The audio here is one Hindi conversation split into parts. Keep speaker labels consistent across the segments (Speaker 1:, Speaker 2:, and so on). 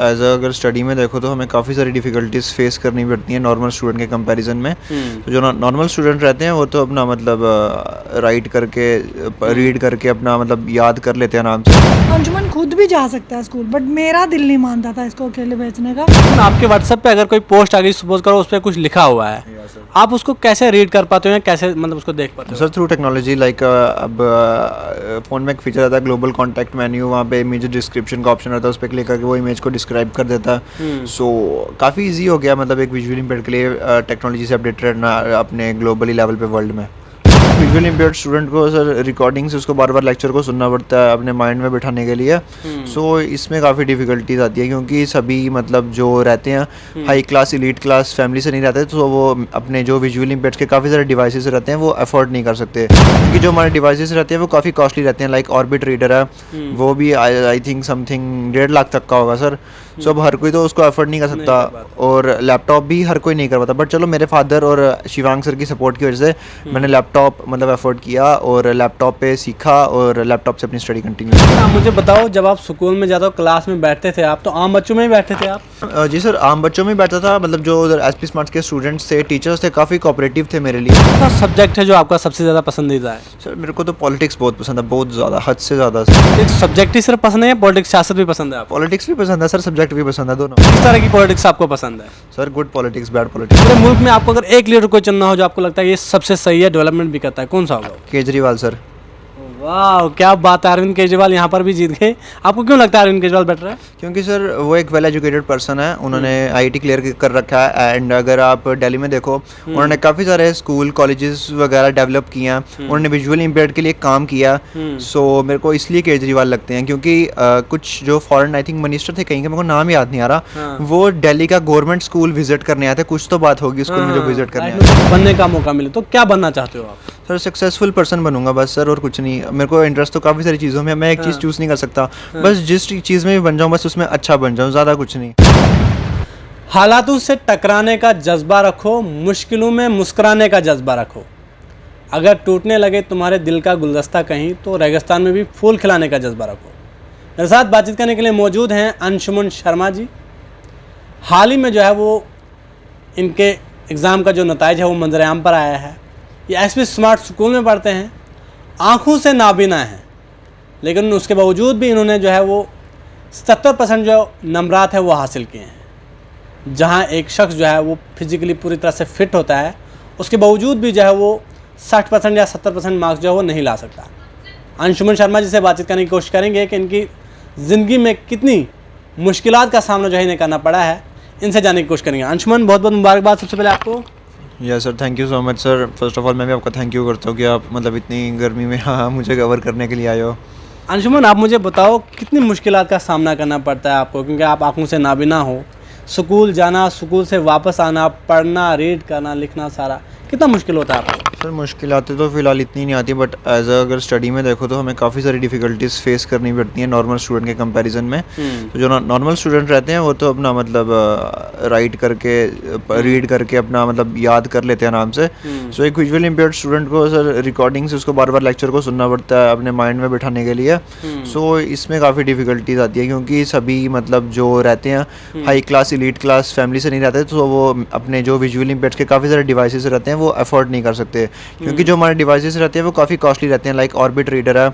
Speaker 1: एज अगर स्टडी में देखो तो हमें काफ़ी सारी डिफ़िकल्टीज फेस करनी पड़ती हैं नॉर्मल स्टूडेंट के कंपैरिजन में। तो जो नॉर्मल स्टूडेंट रहते हैं वो तो अपना मतलब राइट करके रीड करके अपना मतलब याद कर लेते हैं आराम से।
Speaker 2: अंजुमन खुद भी जा सकता है स्कूल, बट मेरा दिल नहीं मानता था इसको अकेले भेजने का।
Speaker 3: आपके व्हाट्सएप पे अगर कोई पोस्ट आ गई, सपोज करो उस पर कुछ लिखा हुआ है, आप उसको कैसे रीड कर पाते हो या कैसे मतलब उसको देख पाते हो?
Speaker 1: सर थ्रू टेक्नोलॉजी लाइक अब फ़ोन में एक फीचर आता है ग्लोबल कॉन्टैक्ट मेन्यू, वहाँ पे इमेज डिस्क्रिप्शन का ऑप्शन आता है, उस पर क्लिक करके वो इमेज को डिस्क्राइब कर देता है। सो काफ़ी इजी हो गया मतलब एक विजुअली इम्पेयर्ड के लिए टेक्नोलॉजी से अपडेट रहना अपने ग्लोबली लेवल पे वर्ल्ड में। विजुअली इम्पेयर्ड स्टूडेंट को सर रिकॉर्डिंग से उसको बार बार लेक्चर को सुनना पड़ता है अपने माइंड में बिठाने के लिए। सो इसमें काफ़ी डिफ़िकल्टीज आती है क्योंकि सभी मतलब जो रहते हैं high class elite class family से नहीं रहते, तो वो अपने जो विजुअली इम्पेयर्ड के काफ़ी सारे डिवाइसेस रहते हैं वो अफोर्ड नहीं कर सकते, क्योंकि जो हमारे डिवाइसेस रहते हैं वो काफ़ी कॉस्टली रहते हैं। लाइक ऑर्बिट रीडर है, वो भी आई थिंक समथिंग 1.5 लाख तक का होगा सर। सो अब हर कोई तो उसको अफोर्ड नहीं कर सकता, और लैपटॉप भी हर कोई नहीं कर पाता। बट चलो मेरे फादर और शिवांग सर की सपोर्ट की वजह से मैंने लैपटॉप मतलब अफोर्ड किया और लैपटॉप पे सीखा और लैपटॉप से अपनी स्टडी कंटिन्यू की।
Speaker 3: आप मुझे बताओ, जब आप स्कूल में जाते हो क्लास में बैठते थे आप, तो आम बच्चों में ही बैठते थे आप?
Speaker 1: जी सर, आम बच्चों में बैठता था। मतलब जो उधर एसपी स्मार्ट के स्टूडेंट्स थे, टीचर्स थे, काफ़ी कोऑपरेटिव थे मेरे लिए।
Speaker 3: कौन सा सब्जेक्ट है जो आपका सबसे ज़्यादा पसंदीदा है?
Speaker 1: सर मेरे को तो पॉलिटिक्स बहुत पसंद है, बहुत ज़्यादा, हद से ज़्यादा सर।
Speaker 3: एक सब्जेक्ट ही सिर्फ पसंद है या पॉलिटिक्स सियासत भी पसंद है आपको?
Speaker 1: पॉलिटिक्स भी पसंद है सर, सब्जेक्ट भी पसंद है, दोनों।
Speaker 3: किस तरह की पॉलिटिक्स आपको पसंद है?
Speaker 1: Sir good politics, bad politics.
Speaker 3: पूरे मुल्क में आपको अगर एक लीडर को चुनना हो जो आपको लगता है ये सबसे सही है, डेवलपमेंट भी करता है, कौन सा होगा?
Speaker 1: केजरीवाल सर।
Speaker 3: वाह, क्या बात है, अरविंद केजरीवाल यहाँ पर भी जीत गए। आपको क्यों लगता है अरविंद केजरीवाल बेटर है?
Speaker 1: क्योंकि सर वो एक वेल एजुकेटेड पर्सन है, उन्होंने आईआईटी क्लियर कर रखा है। एंड अगर आप दिल्ली में देखो, उन्होंने काफ़ी सारे स्कूल कॉलेजेस वगैरह डेवलप किए हैं, उन्होंने विजुअली इम्पेयर्ड के लिए काम किया। सो मेरे को इसलिए केजरीवाल लगते हैं, क्योंकि कुछ जो फॉरेन आई थिंक मिनिस्टर थे कहीं के, मेरे को नाम याद नहीं आ रहा, वो दिल्ली का गवर्नमेंट स्कूल विजिट करने आए थे। कुछ तो बात होगी स्कूल में जो विजिट करने आए थे।
Speaker 3: बनने का मौका मिले तो क्या बनना चाहते हो आप?
Speaker 1: सर सक्सेसफुल पर्सन बनूंगा बस सर, और कुछ नहीं। मेरे को इंटरेस्ट तो काफ़ी सारी चीज़ों में, मैं एक चीज़ चूज़ नहीं कर सकता। बस जिस चीज़ में भी बन जाऊँ बस उसमें अच्छा बन जाऊँ, ज़्यादा कुछ नहीं।
Speaker 3: हालातों से टकराने का जज्बा रखो, मुश्किलों में मुस्कुराने का जज्बा रखो। अगर टूटने लगे तुम्हारे दिल का गुलदस्ता कहीं, तो रेगिस्तान में भी फूल खिलाने का जज्बा रखो। मेरे साथ बातचीत करने के लिए मौजूद हैं अंशुमन शर्मा जी। हाल ही में जो है वो इनके एग्ज़ाम का जो नतीजा है वो मंजर-ए-आम पर आया है। ये एसपी स्मार्ट स्कूल में पढ़ते हैं, आँखों से नाबीना हैं, लेकिन उसके बावजूद भी इन्होंने जो है वो 70% जो नंबरात है वो हासिल किए हैं। जहाँ एक शख्स जो है वो फिजिकली पूरी तरह से फिट होता है, उसके बावजूद भी जो है वो 60% या 70% मार्क्स जो है वो नहीं ला सकता। अंशुमन शर्मा जी से बातचीत करने की कोशिश करेंगे कि इनकी ज़िंदगी में कितनी मुश्किलात का सामना जो है इन्हें करना पड़ा है, इनसे जानने की कोशिश करेंगे। अंशुमन, बहुत बहुत मुबारकबाद सबसे पहले आपको।
Speaker 1: Yes sir, thank you so much sir. First of all मैं भी आपका थैंक यू करता हूँ कि आप मतलब इतनी गर्मी में हाँ मुझे कवर करने के लिए आए हो।
Speaker 3: अंशुमन, आप मुझे बताओ कितनी मुश्किलात का सामना करना पड़ता है आपको, क्योंकि आप आँखों से नाबीना हो, स्कूल जाना, स्कूल से वापस आना, पढ़ना, रीड करना, लिखना, सारा कितना मुश्किल होता है आपको?
Speaker 1: सर मुश्किलातें तो फ़िलहाल इतनी नहीं आती, बट एज अगर स्टडी में देखो तो हमें काफ़ी सारी डिफ़िकल्टीज फेस करनी पड़ती हैं नॉर्मल स्टूडेंट के कंपैरिजन में। तो जो नॉर्मल स्टूडेंट रहते हैं वो तो अपना मतलब राइट करके रीड करके अपना मतलब याद कर लेते हैं आराम से। सो एक विजुअली इम्पेयर्ड स्टूडेंट को सर रिकॉर्डिंग से उसको बार बार लेक्चर को सुनना पड़ता है अपने माइंड में बिठाने के लिए। सो इसमें काफ़ी डिफ़िकल्टीज आती है क्योंकि सभी मतलब जो रहते हैं high class elite class family से नहीं रहते, तो वो अपने जो विजुअली इम्पेयर्ड के काफ़ी सारे डिवाइसेस रहते हैं वो अफोर्ड नहीं कर सकते, क्योंकि जो हमारे डिवाइसेस रहते हैं वो काफ़ी कॉस्टली रहते हैं। लाइक ऑर्बिट रीडर है,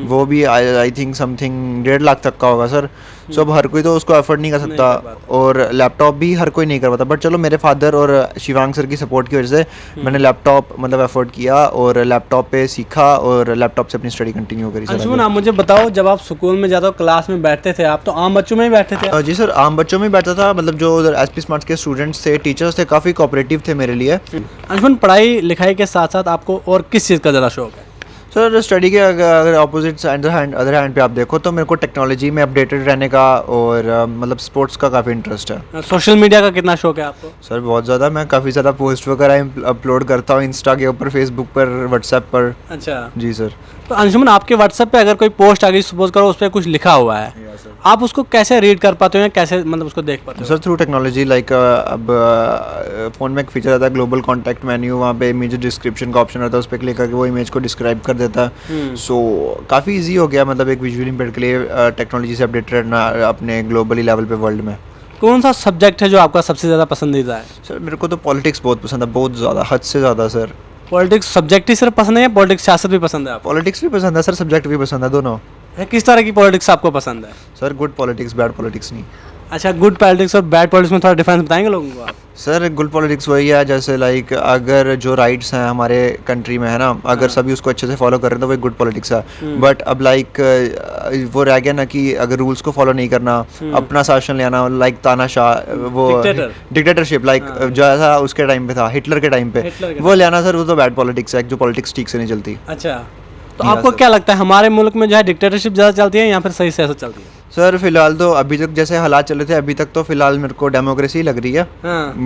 Speaker 1: वो भी आई थिंक समथिंग 1.5 लाख तक का होगा सर। सो अब हर कोई तो उसको अफोर्ड नहीं कर सकता, और लैपटॉप भी हर कोई नहीं कर पाता। बट चलो मेरे फादर और शिवांग सर की सपोर्ट की वजह से मैंने लैपटॉप मतलब अफोर्ड किया और लैपटॉप पे सीखा और लैपटॉप से अपनी स्टडी कंटिन्यू करी।
Speaker 3: अंशुमन, आप मुझे बताओ, जब आप स्कूल में जाते हो क्लास में बैठते थे आप, तो आम बच्चों में ही बैठते थे?
Speaker 1: जी सर, आम बच्चों में बैठता था। मतलब जो उधर एसपी स्मार्ट के स्टूडेंट्स थे, टीचर्स थे, काफ़ी कोऑपरेटिव थे मेरे लिए।
Speaker 3: अंशुमन, पढ़ाई लिखाई के साथ साथ आपको और किस चीज़ का ज़्यादा शौक है?
Speaker 1: सर स्टडी के अगर ऑपोजिट अदर हैंड पे आप देखो तो मेरे को टेक्नोलॉजी में अपडेटेड रहने का और मतलब स्पोर्ट्स का काफ़ी इंटरेस्ट है।
Speaker 3: सोशल मीडिया का कितना शौक है आपको?
Speaker 1: सर बहुत ज़्यादा, मैं काफ़ी ज़्यादा पोस्ट वगैरह अपलोड करता हूँ इंस्टा के ऊपर, फेसबुक पर, व्हाट्सएप पर।
Speaker 3: अच्छा
Speaker 1: जी सर।
Speaker 3: तो अंशुमन, आपके व्हाट्सएप पे अगर कोई पोस्ट आ गई, सपोज करो उस पर कुछ लिखा हुआ है, आप उसको कैसे रीड कर पाते हो या कैसे मतलब उसको देख पाते हो?
Speaker 1: सर थ्रू टेक्नोलॉजी, लाइक अब फ़ोन में एक फीचर आता है ग्लोबल कॉन्टैक्ट मेन्यू, वहाँ पे इमेज डिस्क्रिप्शन का ऑप्शन आता है, उस पर क्लिक करके वो इमेज को डिस्क्राइब कर देता है। सो काफ़ी इजी हो गया, मतलब एक विजुअली इम्पेयर्ड के लिए टेक्नोलॉजी से अपडेट रहना अपने ग्लोबली लेवल पे वर्ल्ड में।
Speaker 3: कौन सा सब्जेक्ट है जो आपका सबसे ज़्यादा पसंदीदा है?
Speaker 1: सर मेरे को तो पॉलिटिक्स बहुत पसंद है, बहुत ज़्यादा, हद से ज़्यादा सर।
Speaker 3: पॉलिटिक्स सब्जेक्ट ही सिर्फ पसंद है या पॉलिटिक्स सियासत भी पसंद है आपको?
Speaker 1: पॉलिटिक्स भी पसंद है सर, सब्जेक्ट भी पसंद है, दोनों।
Speaker 3: किस तरह की पॉलिटिक्स आपको पसंद है?
Speaker 1: Sir good politics, bad politics नहीं।
Speaker 3: अच्छा, गुड पॉलिटिक्स और बैड पॉलिटिक्स में थोड़ा डिफरेंस बताएंगे लोगों को आप?
Speaker 1: सर गुड पॉलिटिक्स वही है, जैसे लाइक अगर जो राइट्स हैं हमारे कंट्री में है ना, अगर सभी उसको अच्छे से फॉलो कर रहे हैं तो वही गुड पॉलिटिक्स है। बट अब लाइक वो रह गया ना कि अगर रूल्स को फॉलो नहीं करना, अपना शासन लेना, लाइक तानाशाह, वो डिक्टेटरशिप, लाइक जैसा उसके टाइम पे था, हिटलर के टाइम पे, वो लेना सर, वो तो बैड पॉलिटिक्स है, जो पॉलिटिक्स ठीक से नहीं चलती।
Speaker 3: अच्छा, तो आपको क्या लगता है हमारे मुल्क में जो है डिक्टेटरशिप ज़्यादा चलती है या फिर सही सियासत चलती है?
Speaker 1: सर फिलहाल तो अभी तक जैसे हालात चल रहे थे अभी तक तो फिलहाल मेरे को डेमोक्रेसी लग रही है,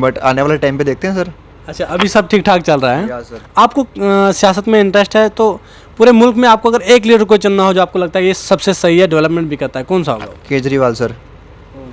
Speaker 1: बट आने वाले टाइम पे देखते हैं सर।
Speaker 3: अच्छा, अभी सब ठीक ठाक चल रहा है।
Speaker 1: या सर।
Speaker 3: आपको सियासत में इंटरेस्ट है, तो पूरे मुल्क में आपको अगर एक लीडर को चुनना हो जो आपको लगता है ये सबसे सही है, डेवलपमेंट भी करता है, कौन सा होगा?
Speaker 1: केजरीवाल सर।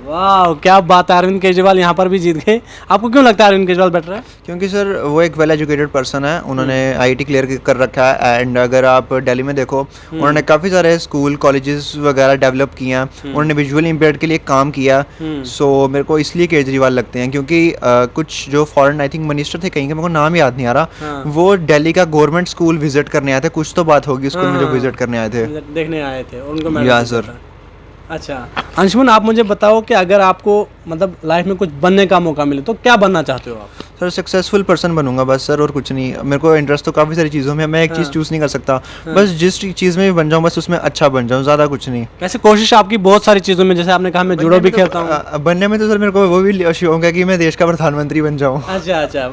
Speaker 3: वाह, क्या बात है, अरविंद केजरीवाल यहाँ पर भी जीत गए। आपको क्यों लगता है अरविंद केजरीवाल बेटर है?
Speaker 1: क्योंकि सर वो एक वेल एजुकेटेड पर्सन है, उन्होंने आईआईटी क्लियर कर रखा है, एंड अगर आप दिल्ली में देखो उन्होंने काफ़ी सारे स्कूल कॉलेजेस वगैरह डेवलप किए हैं, उन्होंने विजुअली इम्पेयर्ड के लिए काम किया। सो मेरे को इसलिए केजरीवाल लगते हैं, क्योंकि कुछ जो फॉरेन आई थिंक मिनिस्टर थे कहीं के, मेरे को नाम याद नहीं आ रहा, वो दिल्ली का गवर्नमेंट स्कूल विजिट करने आए थे, कुछ तो बात होगी स्कूल में जो विजिट करने आए थे,
Speaker 3: देखने आए थे उनको।
Speaker 1: या सर।
Speaker 3: अच्छा अंशुमन, आप मुझे बताओ कि अगर आपको मतलब लाइफ में कुछ बनने का मौका मिले तो क्या बनना चाहते हो आप?
Speaker 1: सर सक्सेसफुल पर्सन बनूंगा बस सर, और कुछ नहीं। मेरे को इंटरेस्ट तो काफ़ी सारी चीज़ों में, मैं एक चीज़ चूज़ नहीं कर सकता, बस जिस चीज़ में भी बन जाऊँ बस उसमें अच्छा बन जाऊँ, ज़्यादा कुछ नहीं।
Speaker 3: वैसे कोशिश आपकी बहुत सारी चीज़ों में, जैसे आपने कहा मैं जुड़ो भी खेलता हूँ।
Speaker 1: बनने में तो सर मेरे को वो भी शौक है कि मैं देश का प्रधानमंत्री बन जाऊँ।
Speaker 3: अच्छा अच्छा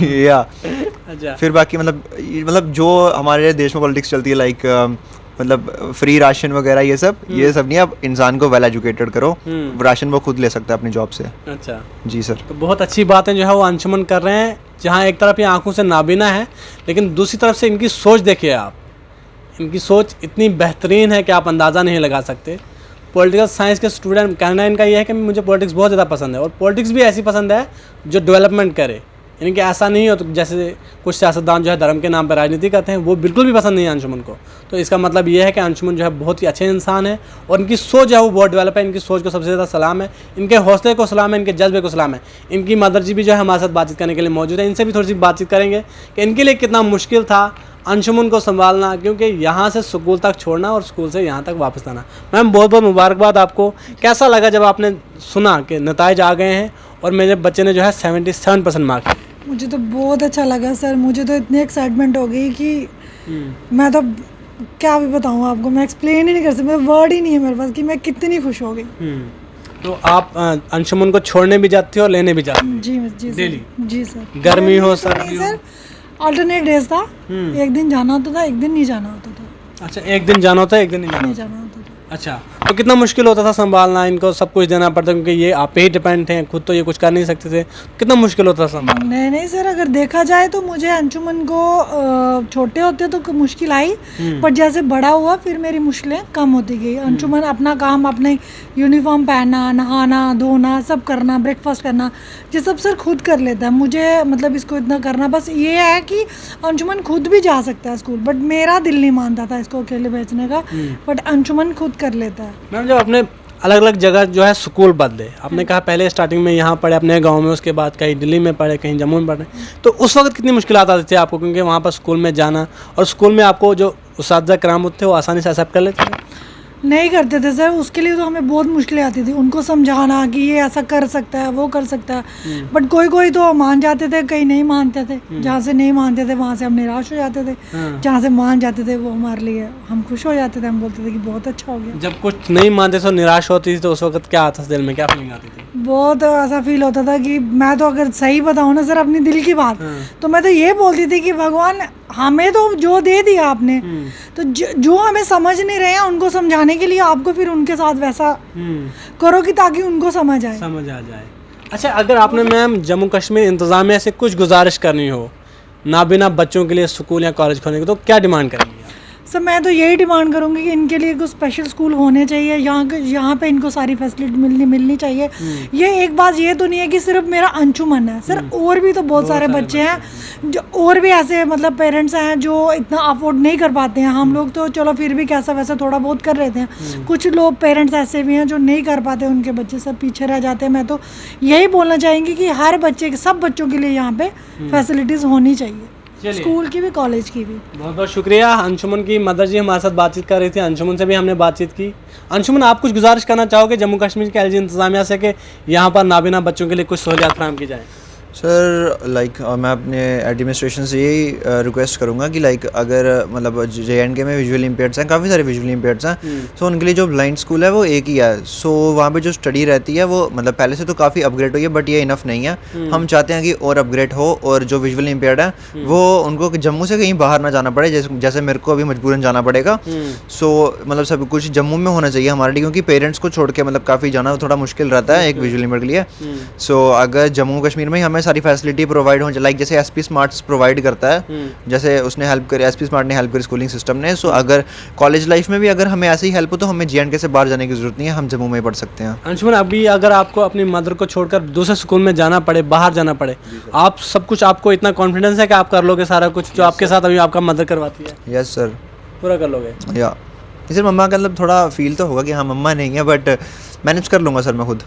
Speaker 1: या
Speaker 3: अच्छा,
Speaker 1: फिर बाकी मतलब जो हमारे देश में पॉलिटिक्स चलती है, लाइक मतलब फ्री राशन वगैरह, ये सब नहीं। अब इंसान को वेल एजुकेटेड करो, राशन वो खुद ले सकता है अपनी जॉब से।
Speaker 3: अच्छा
Speaker 1: जी सर।
Speaker 3: तो बहुत अच्छी बातें जो है वो अंशुमन कर रहे हैं, जहाँ एक तरफ ये आंखों से नाबीना है, लेकिन दूसरी तरफ से इनकी सोच देखिए आप, इनकी सोच इतनी बेहतरीन है कि आप अंदाज़ा नहीं लगा सकते। पॉलिटिकल साइंस के स्टूडेंट, कहना इनका ये है कि मुझे पॉलिटिक्स बहुत ज़्यादा पसंद है, और पॉलिटिक्स भी ऐसी पसंद है जो डेवलपमेंट करे, यानी कि ऐसा नहीं हो तो जैसे कुछ सियासतदान जो है धर्म के नाम पर राजनीति करते हैं, वो बिल्कुल भी पसंद नहीं है अंशुमन को। तो इसका मतलब ये है कि अंशुमन जो है बहुत ही अच्छे इंसान है, और इनकी सोच जो है वो बहुत डेवलप है। इनकी सोच को सबसे ज़्यादा सलाम है, इनके हौसले को सलाम है, इनके जज्बे को सलाम है। इनकी मदर जी भी जो है हमारे साथ बातचीत करने के लिए मौजूद है, इनसे भी थोड़ी सी बातचीत करेंगे कि इनके लिए कितना मुश्किल था अंशुमन को संभालना, क्योंकि यहाँ से स्कूल तक छोड़ना और स्कूल से यहाँ तक वापस आना। मैम बहुत बहुत मुबारकबाद आपको। कैसा लगा जब आपने सुना कि नताइज आ गए हैं और मेरे बच्चे ने जो है 77% मार्क्स?
Speaker 2: मुझे तो बहुत अच्छा लगा सर, मुझे तो इतनी एक्साइटमेंट हो गई कि मैं तो क्या भी बताऊँ आपको, मैं एक्सप्लेन ही नहीं कर सकती, वर्ड ही नहीं है मेरे पास कि मैं कितनी खुश हो गई।
Speaker 3: तो आप अंशुमन को छोड़ने भी जाते हो और लेने भी जाते हो?
Speaker 2: जी
Speaker 3: डेली?
Speaker 2: जी सर।
Speaker 3: गर्मी हो सर्दी हो?
Speaker 2: सर अल्टरनेट डेज था, एक दिन जाना होता था, एक दिन नहीं जाना होता था।
Speaker 3: अच्छा, एक दिन जाना होता है, एक दिन नहीं जाना
Speaker 2: नहीं
Speaker 3: होता?
Speaker 2: जाना होता था।
Speaker 3: अच्छा, तो कितना मुश्किल होता था संभालना, इनको सब कुछ देना पड़ता, क्योंकि ये आप पे ही डिपेंड हैं, खुद तो ये कुछ कर नहीं सकते थे, कितना मुश्किल होता था संभालना?
Speaker 2: नहीं सर, अगर देखा जाए तो मुझे अंशुमन को छोटे होते तो मुश्किल आई, पर जैसे बड़ा हुआ फिर मेरी मुश्किलें कम होती गई। अंशुमन अपना काम, अपने यूनिफॉर्म पहनना, नहाना धोना सब करना, ब्रेकफास्ट करना, ये सब सर खुद कर लेता है। मुझे मतलब इसको इतना करना, बस ये है कि अंशुमन खुद भी जा सकता है स्कूल, बट मेरा दिल नहीं मानता था इसको अकेले भेजने का, बट अंशुमन खुद कर लेता है।
Speaker 3: मैम जब अपने अलग अलग जगह जो है स्कूल बदले, आपने कहा पहले स्टार्टिंग में यहाँ पढ़े अपने गांव में, उसके बाद कहीं दिल्ली में पढ़े, कहीं जम्मू में पढ़े, तो उस वक्त कितनी मुश्किलात आती थी आपको, क्योंकि वहाँ पर स्कूल में जाना, और स्कूल में आपको जो उस्ताद कराम थे वो आसानी से एक्सेप्ट कर लेते थे?
Speaker 2: नहीं करते थे सर, उसके लिए तो हमें बहुत मुश्किलें आती थी, उनको समझाना कि ये ऐसा कर सकता है, वो कर सकता है, बट कोई तो मान जाते थे, कहीं नहीं मानते थे। जहाँ से नहीं मानते थे वहाँ से हम निराश हो जाते थे, जहाँ से मान जाते थे वो हमारे लिए हम खुश हो जाते थे, हम बोलते थे कि बहुत अच्छा हो गया।
Speaker 3: जब कुछ नहीं मानते तो निराश होती थी, तो उस वक्त क्या आता था दिल में, क्या फीलिंग आती थी?
Speaker 2: बहुत ऐसा फील होता था कि मैं तो अगर सही बताऊँ ना सर अपनी दिल की बात, तो मैं तो ये बोलती थी कि भगवान हमें तो जो दे दिया आपने, तो जो हमें समझ नहीं रहे हैं उनको समझाने के लिए आपको फिर उनके साथ वैसा करो कि ताकि उनको समझ आ
Speaker 3: जाए। अच्छा, अगर आपने मैम जम्मू कश्मीर इंतज़ामिया से कुछ गुजारिश करनी हो नाबिना बच्चों के लिए स्कूल या कॉलेज खोलने की, तो क्या डिमांड करेंगे?
Speaker 2: सर मैं तो यही डिमांड करूंगी कि इनके लिए कुछ स्पेशल स्कूल होने चाहिए, यहाँ पे इनको सारी फैसिलिटी मिलनी चाहिए। ये एक बात ये तो नहीं है कि सिर्फ मेरा अंशुमन है सर, और भी तो बहुत सारे बच्चे हैं जो और भी ऐसे मतलब पेरेंट्स हैं जो इतना अफोर्ड नहीं कर पाते हैं। हम लोग तो चलो फिर भी कैसा वैसा थोड़ा बहुत कर रहे थे, कुछ लोग पेरेंट्स ऐसे भी हैं जो नहीं कर पाते, उनके बच्चे सब पीछे रह जाते हैं। मैं तो यही बोलना चाहेंगी कि हर बच्चे, सब बच्चों के लिए यहाँ पे फैसिलिटीज़ होनी चाहिए, स्कूल की भी कॉलेज की भी।
Speaker 3: बहुत बहुत शुक्रिया। अंशुमन की मदर जी हमारे साथ बातचीत कर रही थी, अंशुमन से भी हमने बातचीत की। अंशुमन, आप कुछ गुजारिश करना चाहोगे जम्मू कश्मीर के एलजी इंतजामिया से कि यहाँ पर नाबीना बच्चों के लिए कुछ सहूलियात फराहम की जाए?
Speaker 1: सर मैं अपने एडमिनिस्ट्रेशन से यही रिक्वेस्ट करूँगा कि अगर मतलब JNK में विजुअल इम्पेयर्ड्स हैं, काफ़ी सारे विजुअल इम्पेयर्ड्स हैं, सो उनके लिए जो ब्लाइंड स्कूल है वो एक ही है। सो वहाँ पे जो स्टडी रहती है वो मतलब पहले से तो काफ़ी अपग्रेड हुई है, बट ये इनफ नहीं है। हम चाहते हैं कि और अपग्रेड हो और जो विजुअल इम्पेयर्ड है वो उनको जम्मू से कहीं बाहर ना जाना पड़े, जैसे मेरे को अभी मजबूरन जाना पड़ेगा। सो मतलब सब कुछ जम्मू में होना चाहिए हमारे लिए, क्योंकि पेरेंट्स को छोड़ के मतलब काफ़ी जाना थोड़ा मुश्किल रहता है एक विजुअल इम्पेयर्ड के लिए। सो अगर जम्मू कश्मीर में हमें सारी फैसिलिटी प्रोवाइड हो, जैसे SP स्मार्ट्स प्रोवाइड करता है, जैसे उसने हेल्प करी, SP स्मार्ट ने हेल्प करी स्कूलिंग सिस्टम ने। सो अगर कॉलेज लाइफ में भी अगर हमें ऐसी ही हेल्प हो तो हमें JNK से बाहर जाने की जरूरत नहीं है, हम जम्मू में ही पढ़ सकते हैं।
Speaker 3: अंशुमन, अभी अगर आपको अपनी मदर को छोड़कर दूसरे स्कूल में जाना पड़े, बाहर जाना पड़े, आप सब कुछ, आपको इतना कॉन्फिडेंस है कि आप कर लोगे सारा कुछ जो आपके साथ अभी आपका मदर करवाती है?
Speaker 1: यस सर,
Speaker 3: पूरा कर लोगे?
Speaker 1: या सिर्फ मम्मा का मतलब थोड़ा फील तो होगा कि हाँ मम्मा नहीं है, बट मैनेज कर लूँगा सर मैं खुद।